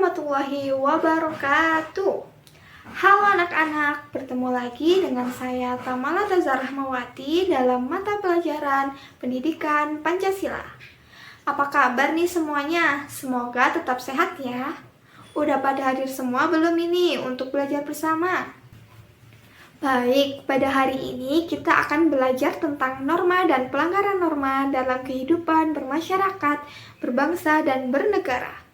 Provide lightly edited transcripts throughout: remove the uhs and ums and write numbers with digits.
warahmatullahi wabarakatuh. Halo anak-anak, bertemu lagi dengan saya Tamala Taza Rahmawati dalam mata pelajaran Pendidikan Pancasila. Apa kabar nih semuanya? Semoga tetap sehat ya. Udah pada hadir semua belum ini untuk belajar bersama? Baik, pada hari ini kita akan belajar tentang norma dan pelanggaran norma dalam kehidupan bermasyarakat, berbangsa, dan bernegara.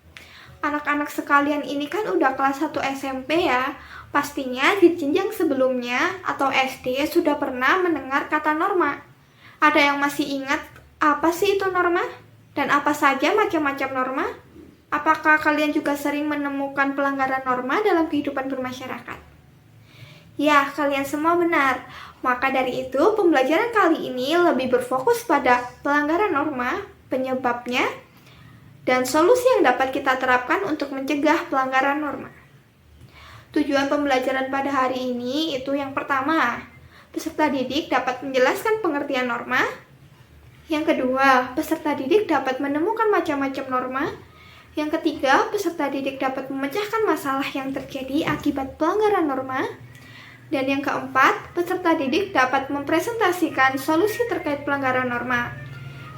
Anak-anak sekalian ini kan udah kelas 1 SMP ya. Pastinya di jenjang sebelumnya atau SD sudah pernah mendengar kata norma. Ada yang masih ingat apa sih itu norma? Dan apa saja macam-macam norma? Apakah kalian juga sering menemukan pelanggaran norma dalam kehidupan bermasyarakat? Ya, kalian semua benar. Maka dari itu, pembelajaran kali ini lebih berfokus pada pelanggaran norma, penyebabnya, dan solusi yang dapat kita terapkan untuk mencegah pelanggaran norma. Tujuan pembelajaran pada hari ini itu yang pertama, peserta didik dapat menjelaskan pengertian norma. Yang kedua, peserta didik dapat menemukan macam-macam norma. Yang ketiga, peserta didik dapat memecahkan masalah yang terjadi akibat pelanggaran norma. Dan yang keempat, peserta didik dapat mempresentasikan solusi terkait pelanggaran norma.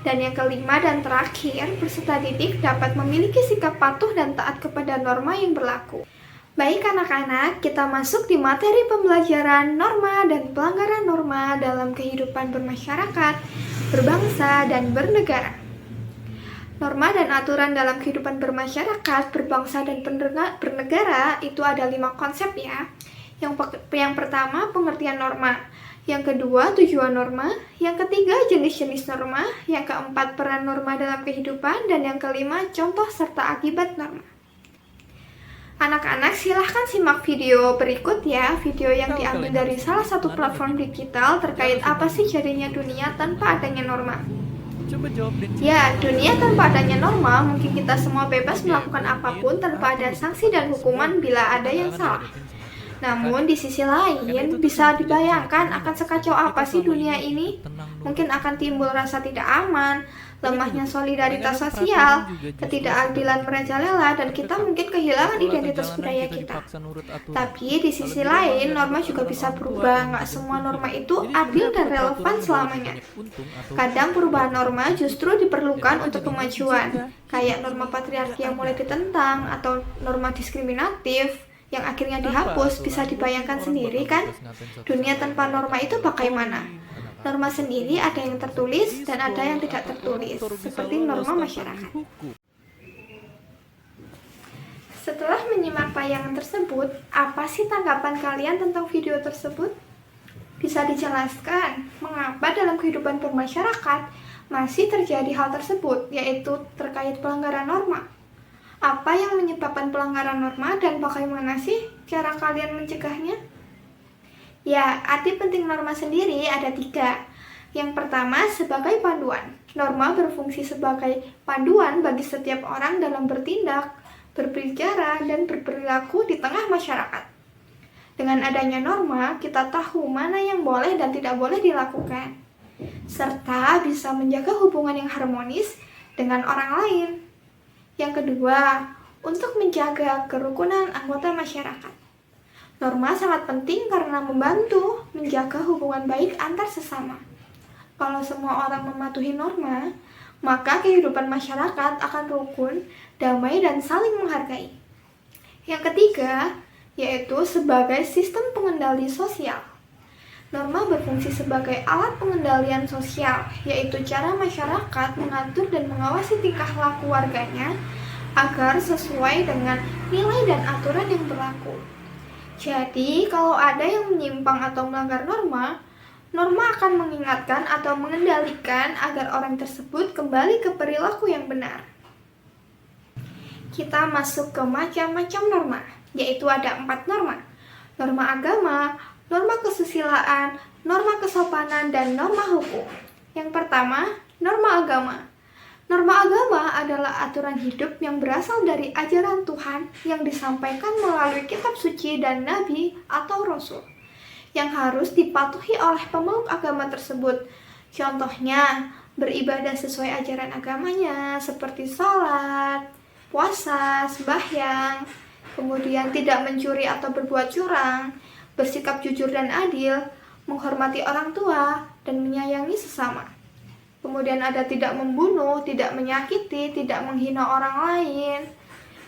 Dan yang kelima dan terakhir, peserta didik dapat memiliki sikap patuh dan taat kepada norma yang berlaku. Baik anak-anak, kita masuk di materi pembelajaran norma dan pelanggaran norma dalam kehidupan bermasyarakat, berbangsa, dan bernegara. Norma dan aturan dalam kehidupan bermasyarakat, berbangsa, dan bernegara itu ada 5 konsep ya. Yang pertama, pengertian norma. Yang kedua, tujuan norma. Yang ketiga, jenis-jenis norma. Yang keempat, peran norma dalam kehidupan. Dan yang kelima, contoh serta akibat norma. Anak-anak silahkan simak video berikut ya. Video yang diambil dari salah satu platform digital terkait apa sih jadinya dunia tanpa adanya norma. Ya, dunia tanpa adanya norma, mungkin kita semua bebas melakukan apapun tanpa ada sanksi dan hukuman bila ada yang salah. Namun di sisi lain bisa dibayangkan akan sekacau apa sih dunia ini? Mungkin akan timbul rasa tidak aman, lemahnya solidaritas sosial, ketidakadilan merajalela, dan kita mungkin kehilangan identitas budaya kita. Tapi di sisi lain norma juga bisa berubah, nggak semua norma itu adil dan relevan selamanya. Kadang perubahan norma justru diperlukan untuk kemajuan, kayak norma patriarki yang mulai ditentang atau norma diskriminatif yang akhirnya dihapus. Bisa dibayangkan sendiri kan, dunia tanpa norma itu bagaimana? Norma sendiri ada yang tertulis dan ada yang tidak tertulis, seperti norma masyarakat. Setelah menyimak tayangan tersebut, apa sih tanggapan kalian tentang video tersebut? Bisa dijelaskan mengapa dalam kehidupan bermasyarakat masih terjadi hal tersebut, yaitu terkait pelanggaran norma? Apa yang menyebabkan pelanggaran norma dan bagaimana sih cara kalian mencegahnya? Ya, arti penting norma sendiri ada 3. Yang pertama, sebagai panduan. Norma berfungsi sebagai panduan bagi setiap orang dalam bertindak, berbicara, dan berperilaku di tengah masyarakat. Dengan adanya norma, kita tahu mana yang boleh dan tidak boleh dilakukan, serta bisa menjaga hubungan yang harmonis dengan orang lain. Yang kedua, untuk menjaga kerukunan anggota masyarakat. Norma sangat penting karena membantu menjaga hubungan baik antar sesama. Kalau semua orang mematuhi norma, maka kehidupan masyarakat akan rukun, damai, dan saling menghargai. Yang ketiga, yaitu sebagai sistem pengendali sosial. Norma berfungsi sebagai alat pengendalian sosial, yaitu cara masyarakat mengatur dan mengawasi tingkah laku warganya agar sesuai dengan nilai dan aturan yang berlaku. Jadi, kalau ada yang menyimpang atau melanggar norma, norma akan mengingatkan atau mengendalikan agar orang tersebut kembali ke perilaku yang benar. Kita masuk ke macam-macam norma, yaitu ada 4 norma. Norma agama, norma kesusilaan, norma kesopanan, dan norma hukum. Yang pertama, norma agama. Norma agama adalah aturan hidup yang berasal dari ajaran Tuhan yang disampaikan melalui kitab suci dan nabi atau rasul, yang harus dipatuhi oleh pemeluk agama tersebut. Contohnya, beribadah sesuai ajaran agamanya, seperti sholat, puasa, sembahyang, kemudian tidak mencuri atau berbuat curang, bersikap jujur dan adil, menghormati orang tua, dan menyayangi sesama. Kemudian ada tidak membunuh, tidak menyakiti, tidak menghina orang lain.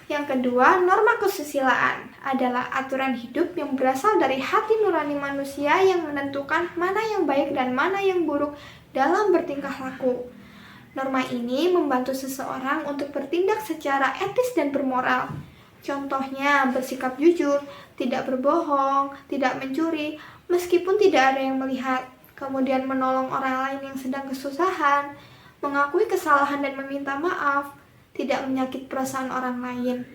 Yang kedua, norma kesusilaan adalah aturan hidup yang berasal dari hati nurani manusia yang menentukan mana yang baik dan mana yang buruk dalam bertingkah laku. Norma ini membantu seseorang untuk bertindak secara etis dan bermoral. Contohnya, bersikap jujur, tidak berbohong, tidak mencuri, meskipun tidak ada yang melihat. Kemudian menolong orang lain yang sedang kesusahan, mengakui kesalahan dan meminta maaf, tidak menyakiti perasaan orang lain.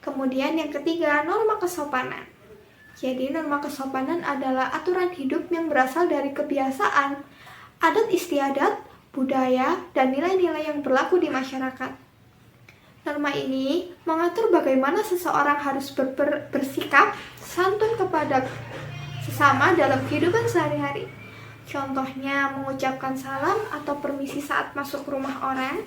Kemudian yang ketiga, norma kesopanan. Jadi norma kesopanan adalah aturan hidup yang berasal dari kebiasaan, adat istiadat, budaya, dan nilai-nilai yang berlaku di masyarakat. Norma ini mengatur bagaimana seseorang harus bersikap santun kepada sesama dalam kehidupan sehari-hari. Contohnya mengucapkan salam atau permisi saat masuk rumah orang,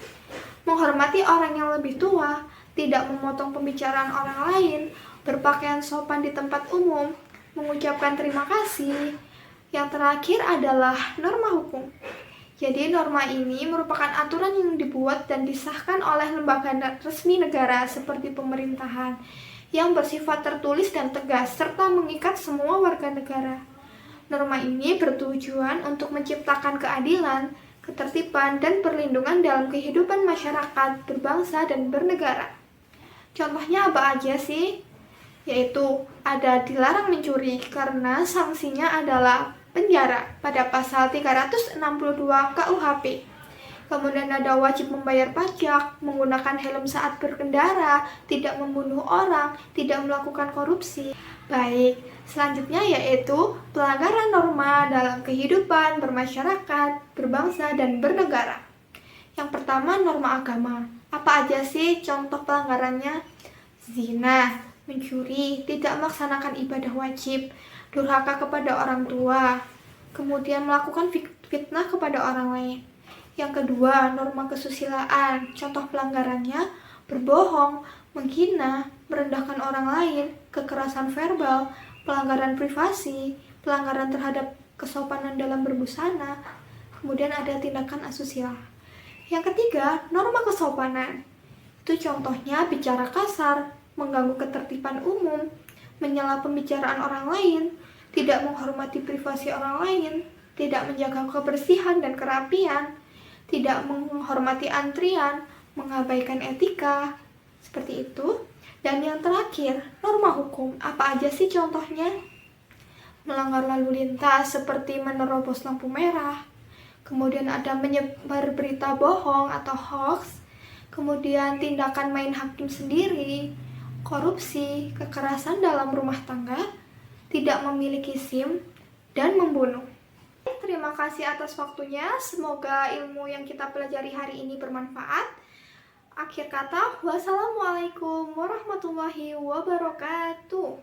menghormati orang yang lebih tua, tidak memotong pembicaraan orang lain, berpakaian sopan di tempat umum, mengucapkan terima kasih. Yang terakhir adalah norma hukum. Jadi norma ini merupakan aturan yang dibuat dan disahkan oleh lembaga resmi negara seperti pemerintahan yang bersifat tertulis dan tegas serta mengikat semua warga negara. Norma ini bertujuan untuk menciptakan keadilan, ketertiban, dan perlindungan dalam kehidupan masyarakat, berbangsa, dan bernegara. Contohnya apa aja sih? Yaitu ada dilarang mencuri karena sanksinya adalah penjara pada pasal 362 KUHP. Kemudian ada wajib membayar pajak, menggunakan helm saat berkendara, tidak membunuh orang, tidak melakukan korupsi. Baik, selanjutnya yaitu pelanggaran norma dalam kehidupan bermasyarakat, berbangsa, dan bernegara. Yang pertama, norma agama. Apa aja sih contoh pelanggarannya? Zina, mencuri, tidak melaksanakan ibadah wajib, durhaka kepada orang tua, kemudian melakukan fitnah kepada orang lain. Yang kedua, norma kesusilaan. Contoh pelanggarannya berbohong, menghina, merendahkan orang lain, kekerasan verbal, pelanggaran privasi, pelanggaran terhadap kesopanan dalam berbusana, kemudian ada tindakan asusila. Yang ketiga, norma kesopanan. Itu contohnya bicara kasar, mengganggu ketertiban umum, menyela pembicaraan orang lain, tidak menghormati privasi orang lain, tidak menjaga kebersihan dan kerapian, tidak menghormati antrian, mengabaikan etika, seperti itu. Dan yang terakhir, norma hukum. Apa aja sih contohnya? Melanggar lalu lintas seperti menerobos lampu merah, kemudian ada menyebar berita bohong atau hoax, kemudian tindakan main hakim sendiri, korupsi, kekerasan dalam rumah tangga, tidak memiliki SIM, dan membunuh. Terima kasih atas waktunya, semoga ilmu yang kita pelajari hari ini bermanfaat. Akhir kata, wassalamualaikum warahmatullahi wabarakatuh.